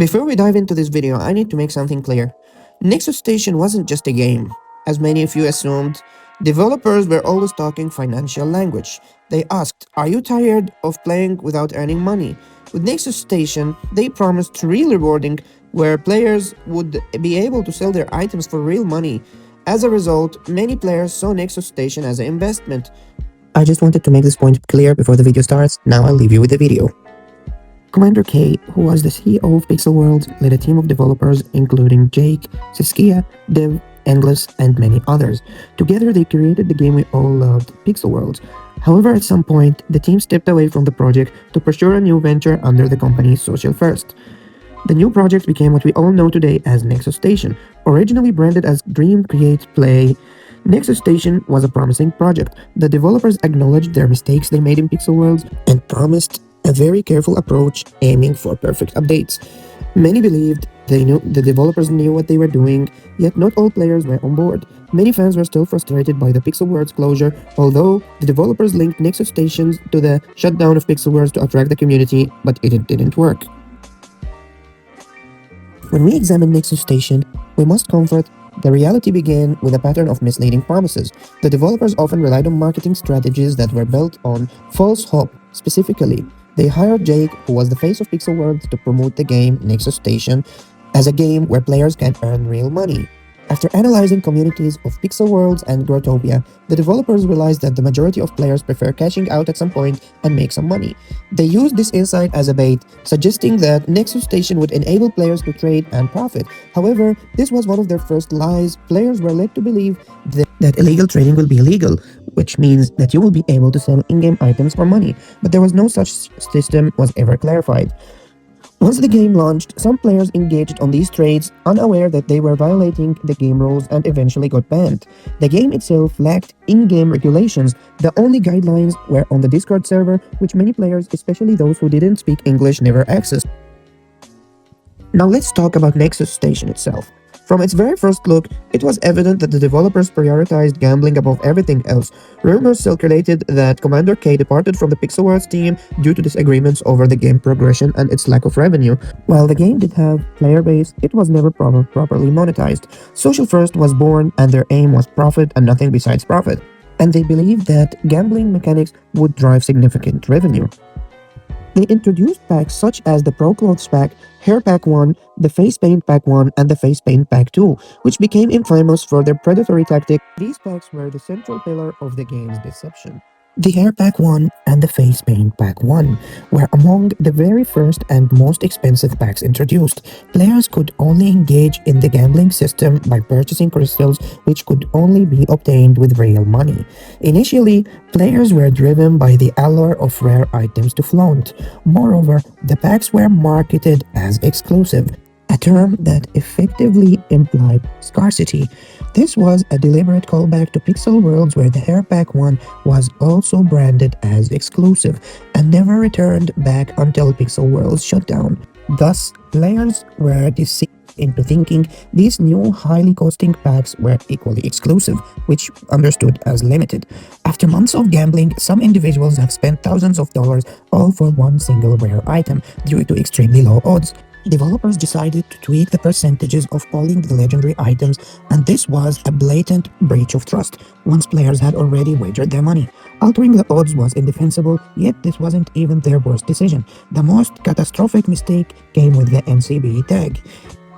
Before we dive into this video, I need to make something clear. Nexus Station wasn't just a game. As many of you assumed, developers were always talking financial language. They asked, "Are you tired of playing without earning money?" With Nexus Station, they promised real rewarding where players would be able to sell their items for real money. As a result, many players saw Nexus Station as an investment. I just wanted to make this point clear before the video starts. Now I'll leave you with the video. Commander K, who was the CEO of Pixel World, led a team of developers including Jake, Saskia, Dev, Endless, and many others. Together, they created the game we all loved, Pixel World. However, at some point, the team stepped away from the project to pursue a new venture under the company Social First. The new project became what we all know today as Nexus Station. Originally branded as Dream, Create, Play, Nexus Station was a promising project. The developers acknowledged their mistakes they made in Pixel Worlds and promised a very careful approach aiming for perfect updates. Many believed the developers knew what they were doing, yet not all players were on board. Many fans were still frustrated by the Pixel Worlds closure, although the developers linked Nexus Stations to the shutdown of Pixel Worlds to attract the community, but it didn't work. When we examine Nexus Station, we must comfort the reality began with a pattern of misleading promises. The developers often relied on marketing strategies that were built on false hope. Specifically, they hired Jake, who was the face of Pixel World, to promote the game Nexus Station as a game where players can earn real money. After analyzing communities of Pixel Worlds and Growtopia, the developers realized that the majority of players prefer cashing out at some point and make some money. They used this insight as a bait, suggesting that Nexus Station would enable players to trade and profit. However, this was one of their first lies. Players were led to believe that illegal trading will be illegal, which means that you will be able to sell in-game items for money. But there was no such system was ever clarified. Once the game launched, some players engaged on these trades, unaware that they were violating the game rules and eventually got banned. The game itself lacked in-game regulations. The only guidelines were on the Discord server, which many players, especially those who didn't speak English, never accessed. Now let's talk about Nexus Station itself. From its very first look, it was evident that the developers prioritized gambling above everything else. Rumors circulated that Commander K departed from the Pixel Worlds team due to disagreements over the game progression and its lack of revenue. While the game did have player base, it was never properly monetized. Social First was born and their aim was profit and nothing besides profit. And they believed that gambling mechanics would drive significant revenue. They introduced packs such as the Pro Clothes Pack, Hair Pack 1, the Face Paint Pack 1, and the Face Paint Pack 2, which became infamous for their predatory tactic. These packs were the central pillar of the game's deception. The Hair Pack 1 and the Face Paint Pack 1 were among the very first and most expensive packs introduced. Players could only engage in the gambling system by purchasing crystals, which could only be obtained with real money. Initially, players were driven by the allure of rare items to flaunt. Moreover, the packs were marketed as exclusive, a term that effectively implied scarcity. This was a deliberate callback to Pixel Worlds, where the Hair Pack 1 was also branded as exclusive and never returned back until Pixel Worlds shut down. Thus, players were deceived into thinking these new highly costing packs were equally exclusive, which understood as limited. After months of gambling, some individuals have spent thousands of dollars all for one single rare item due to extremely low odds. Developers decided to tweak the percentages of pulling the legendary items, and this was a blatant breach of trust once players had already wagered their money. Altering the odds was indefensible, yet this wasn't even their worst decision. The most catastrophic mistake came with the NCB tag.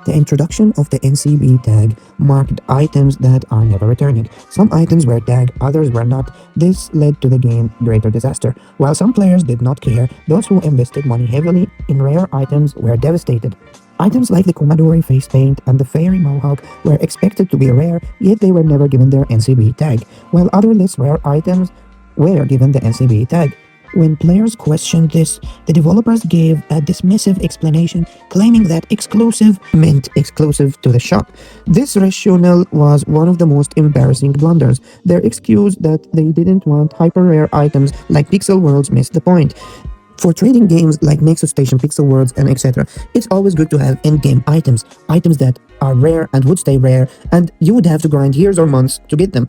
The introduction of the NCB tag marked items that are never returning. Some items were tagged, others were not. This led to the game's greater disaster. While some players did not care, those who invested money heavily in rare items were devastated. Items like the Commodore face paint and the Fairy Mohawk were expected to be rare, yet they were never given their NCB tag, while other less rare items were given the NCB tag. When players questioned this, the developers gave a dismissive explanation, claiming that exclusive meant exclusive to the shop. This rationale was one of the most embarrassing blunders. Their excuse that they didn't want hyper-rare items like Pixel Worlds missed the point. For trading games like Nexus Station, Pixel Worlds, and etc., it's always good to have in-game items that are rare and would stay rare, and you would have to grind years or months to get them.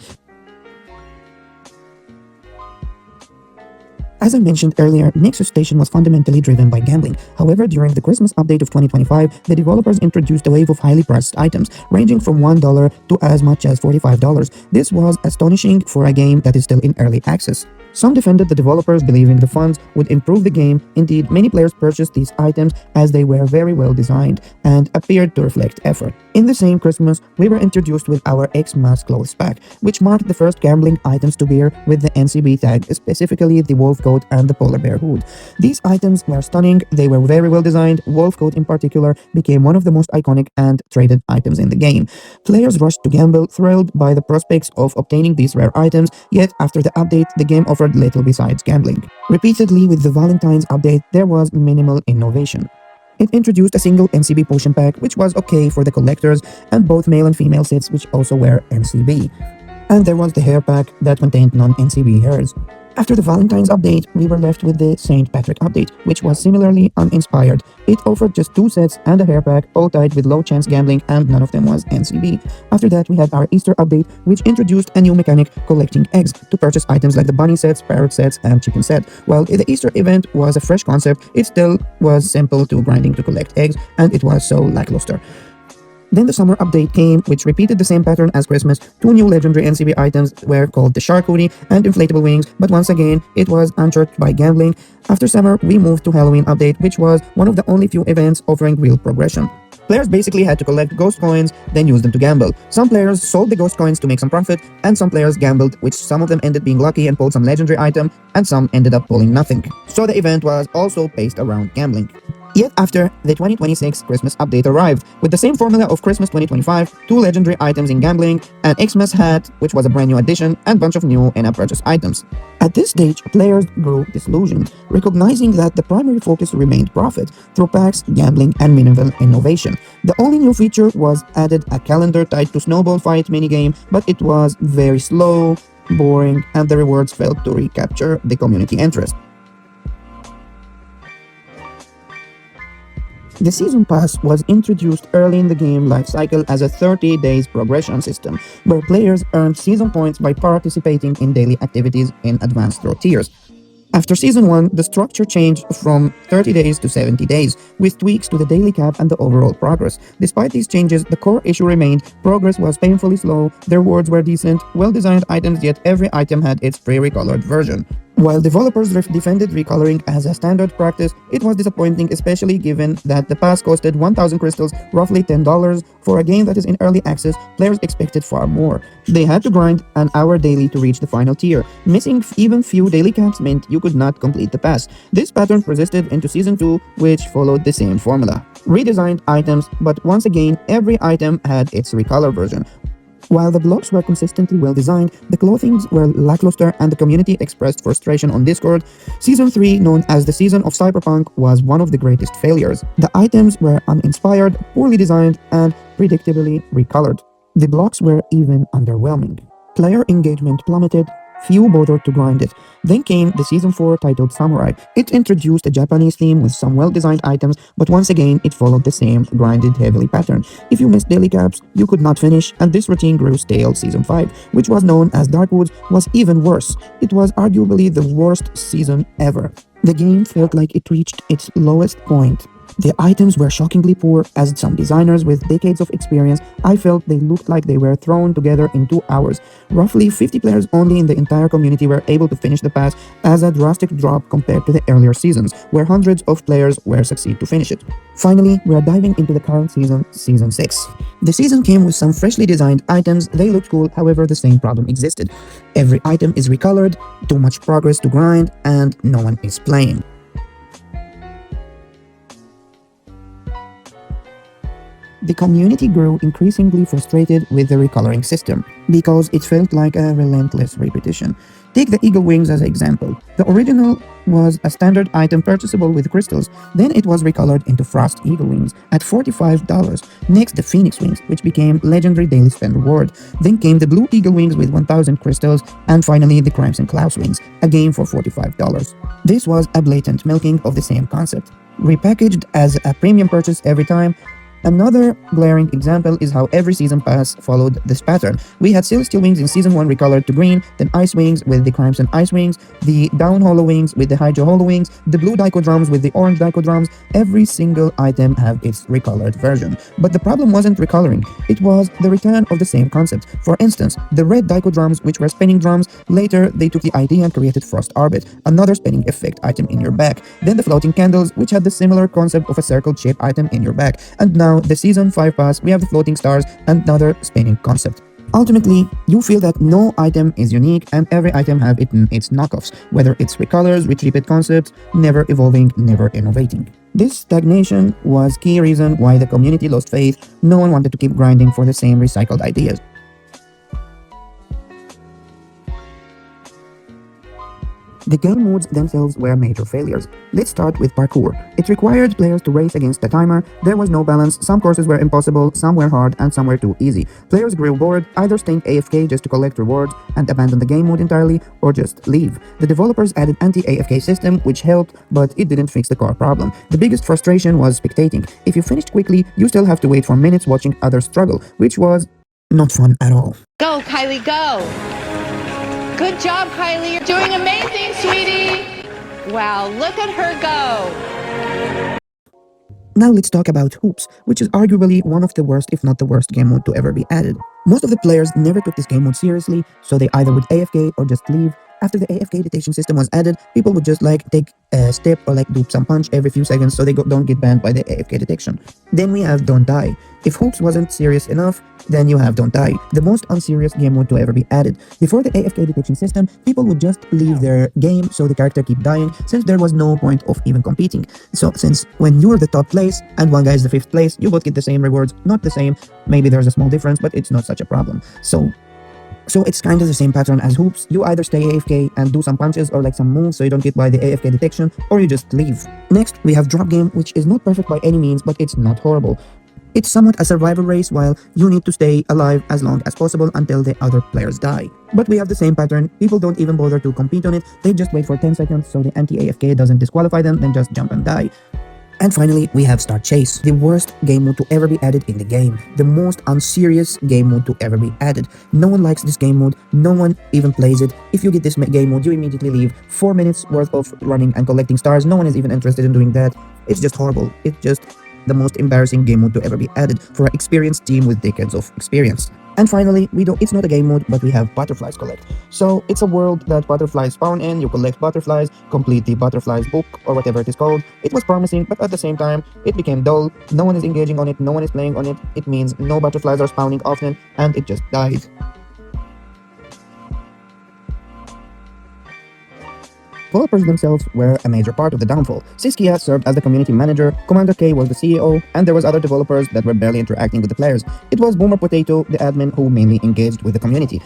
As I mentioned earlier, Nexus Station was fundamentally driven by gambling. However, during the Christmas update of 2025, the developers introduced a wave of highly priced items, ranging from $1 to as much as $45. This was astonishing for a game that is still in early access. Some defended the developers, believing the funds would improve the game. Indeed, many players purchased these items as they were very well designed and appeared to reflect effort. In the same Christmas, we were introduced with our Xmas clothes pack, which marked the first gambling items to bear with the NCB tag, specifically the wolf coat and the polar bear hood. These items were stunning, they were very well designed. Wolf coat in particular became one of the most iconic and traded items in the game. Players rushed to gamble, thrilled by the prospects of obtaining these rare items, yet after the update, the game offered little besides gambling. Repeatedly with the Valentine's update, there was minimal innovation. It introduced a single NCB potion pack, which was okay for the collectors, and both male and female sets, which also were NCB. And there was the hair pack that contained non-NCB hairs. After the Valentine's update, we were left with the St. Patrick update, which was similarly uninspired. It offered just 2 sets and a hair pack, all tied with low chance gambling, and none of them was NCB. After that, we had our Easter update, which introduced a new mechanic, collecting eggs, to purchase items like the bunny sets, parrot sets, and chicken set. While the Easter event was a fresh concept, it still was simple to grinding to collect eggs, and it was so lackluster. Then the summer update came, which repeated the same pattern as Christmas. 2 new legendary NCB items were called the Shark Hoodie and Inflatable Wings, but once again, it was unchurched by gambling. After summer, we moved to Halloween update, which was one of the only few events offering real progression. Players basically had to collect ghost coins, then use them to gamble. Some players sold the ghost coins to make some profit, and some players gambled, which some of them ended being lucky and pulled some legendary item, and some ended up pulling nothing. So the event was also based around gambling. Yet after, the 2026 Christmas update arrived, with the same formula of Christmas 2025, 2 legendary items in gambling, an Xmas hat, which was a brand new addition, and a bunch of new in-app purchase items. At this stage, players grew disillusioned, recognizing that the primary focus remained profit through packs, gambling, and minimal innovation. The only new feature was added a calendar tied to Snowball Fight minigame, but it was very slow, boring, and the rewards failed to recapture the community interest. The Season Pass was introduced early in the game lifecycle as a 30 days progression system, where players earned season points by participating in daily activities in advanced row tiers. After Season 1, the structure changed from 30 days to 70 days, with tweaks to the daily cap and the overall progress. Despite these changes, the core issue remained: progress was painfully slow, the rewards were decent, well-designed items, yet every item had its pre-recolored version. While developers defended recoloring as a standard practice, it was disappointing, especially given that the pass costed 1,000 crystals, roughly $10. For a game that is in early access, players expected far more. They had to grind an hour daily to reach the final tier. Missing even few daily caps meant you could not complete the pass. This pattern persisted into Season 2, which followed the same formula. Redesigned items, but once again, every item had its recolor version. While the blocks were consistently well designed, the clothings were lackluster and the community expressed frustration on Discord. Season 3, known as the Season of Cyberpunk, was one of the greatest failures. The items were uninspired, poorly designed, and predictably recolored. The blocks were even underwhelming. Player engagement plummeted. Few bothered to grind it. Then came the Season 4 titled Samurai. It introduced a Japanese theme with some well-designed items, but once again, it followed the same grinded heavily pattern. If you missed daily caps, you could not finish, and this routine grew stale. Season 5, which was known as Darkwoods, was even worse. It was arguably the worst season ever. The game felt like it reached its lowest point. The items were shockingly poor. As some designers with decades of experience, I felt they looked like they were thrown together in 2 hours. Roughly 50 players only in the entire community were able to finish the pass, as a drastic drop compared to the earlier seasons, where hundreds of players were succeed to finish it. Finally, we are diving into the current season, Season 6. The season came with some freshly designed items. They looked cool, however the same problem existed. Every item is recolored, too much progress to grind, and no one is playing. The community grew increasingly frustrated with the recoloring system, because it felt like a relentless repetition. Take the Eagle Wings as an example. The original was a standard item purchasable with crystals, then it was recolored into Frost Eagle Wings at $45. Next, the Phoenix Wings, which became legendary daily spend reward. Then came the Blue Eagle Wings with 1,000 crystals, and finally the Crimson Klaus Wings, again for $45. This was a blatant milking of the same concept. Repackaged as a premium purchase every time, Another glaring example is how every season pass followed this pattern. We had Celestial Wings in Season 1 recolored to green, then Ice Wings with the Crimson Ice Wings, the Down Hollow Wings with the Hydro Hollow Wings, the Blue Drums with the Orange Drums. Every single item have its recolored version. But the problem wasn't recoloring, it was the return of the same concept. For instance, the red Drums, which were spinning drums, later they took the idea and created Frost Orbit, another spinning effect item in your back. Then the floating candles, which had the similar concept of a circle shaped item in your back. And now the Season 5 pass, we have the floating stars, another spinning concept. Ultimately, you feel that no item is unique and every item have its knockoffs, whether it's recolors, repeat concepts, never evolving, never innovating. This stagnation was key reason why the community lost faith. No one wanted to keep grinding for the same recycled ideas. The game modes themselves were major failures. Let's start with parkour. It required players to race against the timer. There was no balance. Some courses were impossible, some were hard, and some were too easy. Players grew bored, either staying AFK just to collect rewards and abandon the game mode entirely, or just leave. The developers added anti-AFK system, which helped, but it didn't fix the core problem. The biggest frustration was spectating. If you finished quickly, you still have to wait for minutes watching others struggle, which was not fun at all. Go, Kylie, go! Good job, Kylie. You're doing amazing, sweetie. Wow, look at her go. Now let's talk about hoops, which is arguably one of the worst, if not the worst game mode to ever be added. Most of the players never took this game mode seriously, so they either would AFK or just leave. After the AFK detection system was added, people would just take a step or do some punch every few seconds so they don't get banned by the AFK detection. Then we have Don't Die. If hoops wasn't serious enough, then you have Don't Die, the most unserious game mode to ever be added. Before the AFK detection system, people would just leave their game so the character keep dying, since there was no point of even competing. So since when you're the top place and one guy is the 5th place, you both get the same rewards, not the same, maybe there's a small difference, but it's not such a problem. So it's kind of the same pattern as hoops. You either stay AFK and do some punches or some moves so you don't get by the AFK detection, or you just leave. Next, we have drop game, which is not perfect by any means, but it's not horrible. It's somewhat a survival race while you need to stay alive as long as possible until the other players die. But we have the same pattern. People don't even bother to compete on it. They just wait for 10 seconds so the anti-AFK doesn't disqualify them, then just jump and die. And finally, we have Start Chase, the worst game mode to ever be added in the game. The most unserious game mode to ever be added. No one likes this game mode, no one even plays it. If you get this game mode, you immediately leave. 4 minutes worth of running and collecting stars, no one is even interested in doing that. It's just horrible. It's just the most embarrassing game mode to ever be added for an experienced team with decades of experience. And finally, it's not a game mode, but we have Butterflies Collect. So it's a world that butterflies spawn in, you collect butterflies, complete the butterflies book or whatever it is called. It was promising, but at the same time, it became dull. No one is engaging on it, no one is playing on it. It means no butterflies are spawning often, and it just died. Developers themselves were a major part of the downfall. Siskia served as the community manager, Commander K was the CEO, and there was other developers that were barely interacting with the players. It was Boomer Potato, the admin, who mainly engaged with the community.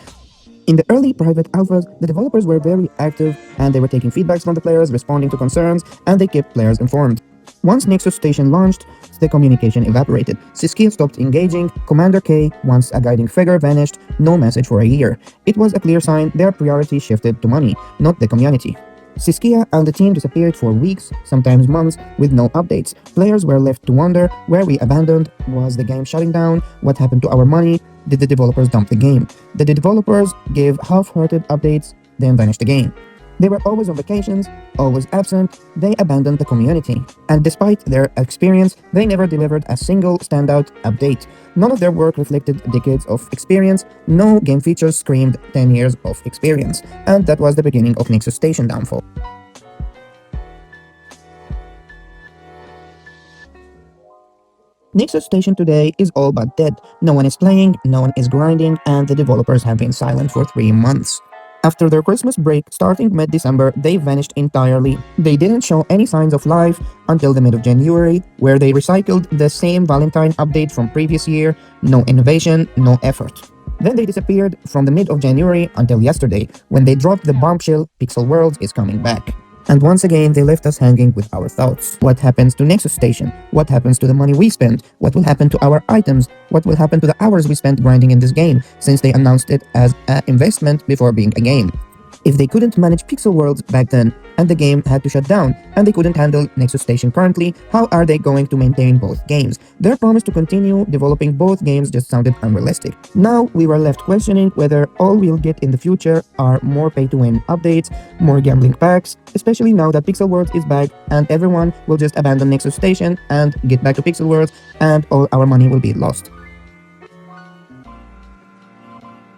In the early private alphas, the developers were very active and they were taking feedbacks from the players, responding to concerns, and they kept players informed. Once Nexus Station launched, the communication evaporated. Siskia stopped engaging, Commander K, once a guiding figure, vanished, no message for a year. It was a clear sign their priority shifted to money, not the community. Siskia and the team disappeared for weeks, sometimes months, with no updates. Players were left to wonder where we abandoned. Was the game shutting down? What happened to our money? Did the developers dump the game? The developers gave half-hearted updates, then vanished again. They were always on vacations, always absent, they abandoned the community. And despite their experience, they never delivered a single standout update. None of their work reflected decades of experience, no game features screamed 10 years of experience. And that was the beginning of Nexus Station downfall. Nexus Station today is all but dead. No one is playing, no one is grinding, and the developers have been silent for 3 months. After their Christmas break, starting mid-December, they vanished entirely. They didn't show any signs of life until the mid of January, where they recycled the same Valentine update from previous year. No innovation, no effort. Then they disappeared from the mid of January until yesterday, when they dropped the bombshell Pixel Worlds is coming back. And once again, they left us hanging with our thoughts. What happens to Nexus Station? What happens to the money we spent? What will happen to our items? What will happen to the hours we spent grinding in this game, since they announced it as an investment before being a game? If they couldn't manage pixel worlds back then, and the game had to shut down, and they couldn't handle Nexus Station currently, how are they going to maintain both games? Their promise to continue developing both games just sounded unrealistic. Now we were left questioning whether all we'll get in the future are more pay-to-win updates, more gambling packs, especially now that Pixel World is back and everyone will just abandon Nexus Station and get back to Pixel World and all our money will be lost.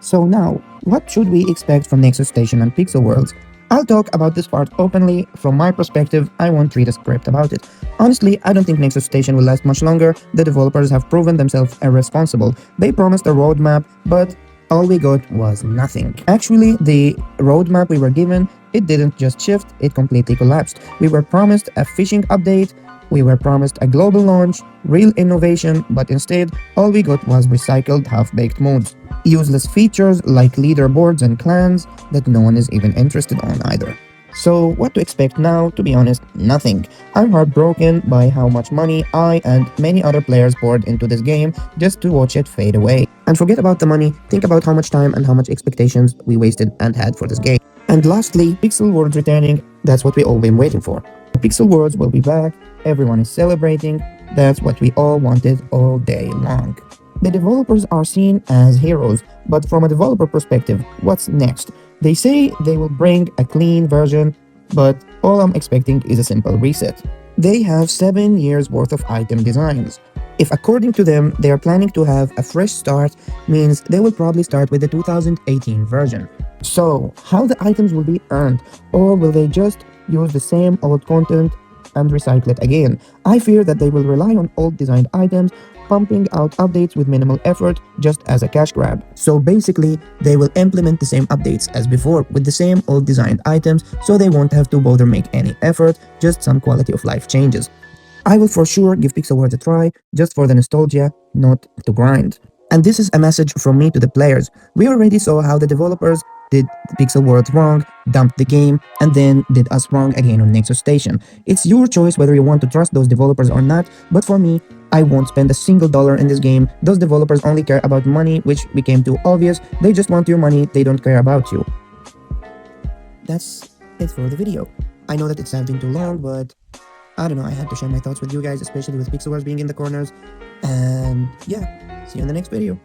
So now, what should we expect from Nexus Station and Pixel Worlds? I'll talk about this part openly. From my perspective, I won't read a script about it. Honestly, I don't think Nexus Station will last much longer. The developers have proven themselves irresponsible. They promised a roadmap, but all we got was nothing. Actually, the roadmap we were given, it didn't just shift, it completely collapsed. We were promised a fishing update, we were promised a global launch, real innovation, but instead, all we got was recycled half-baked modes. Useless features like leaderboards and clans that no one is even interested on either. So what to expect now? To be honest, nothing. I'm heartbroken by how much money I and many other players poured into this game just to watch it fade away. And forget about the money, think about how much time and how much expectations we wasted and had for this game. And lastly, Pixel Worlds returning, that's what we all been waiting for. Pixel Worlds will be back, everyone is celebrating, that's what we all wanted all day long. The developers are seen as heroes, but from a developer perspective, what's next? They say they will bring a clean version, but all I'm expecting is a simple reset. They have 7 years worth of item designs. If according to them, they are planning to have a fresh start, means they will probably start with the 2018 version. So, how the items will be earned, or will they just use the same old content and recycle it again? I fear that they will rely on old designed items, pumping out updates with minimal effort just as a cash grab. So basically, they will implement the same updates as before with the same old designed items, so they won't have to bother make any effort, just some quality of life changes. I will for sure give Pixel Worlds a try, just for the nostalgia, not to grind. And this is a message from me to the players. We already saw how the developers did Pixel Worlds wrong, dumped the game, and then did us wrong again on Nexus Station. It's your choice whether you want to trust those developers or not, but for me, I won't spend a single dollar in this game. Those developers only care about money, which became too obvious. They just want your money, they don't care about you. That's it for the video. I know that it's been too long, but I don't know, I had to share my thoughts with you guys, especially with Pixel Worlds being in the corners. And yeah, see you in the next video.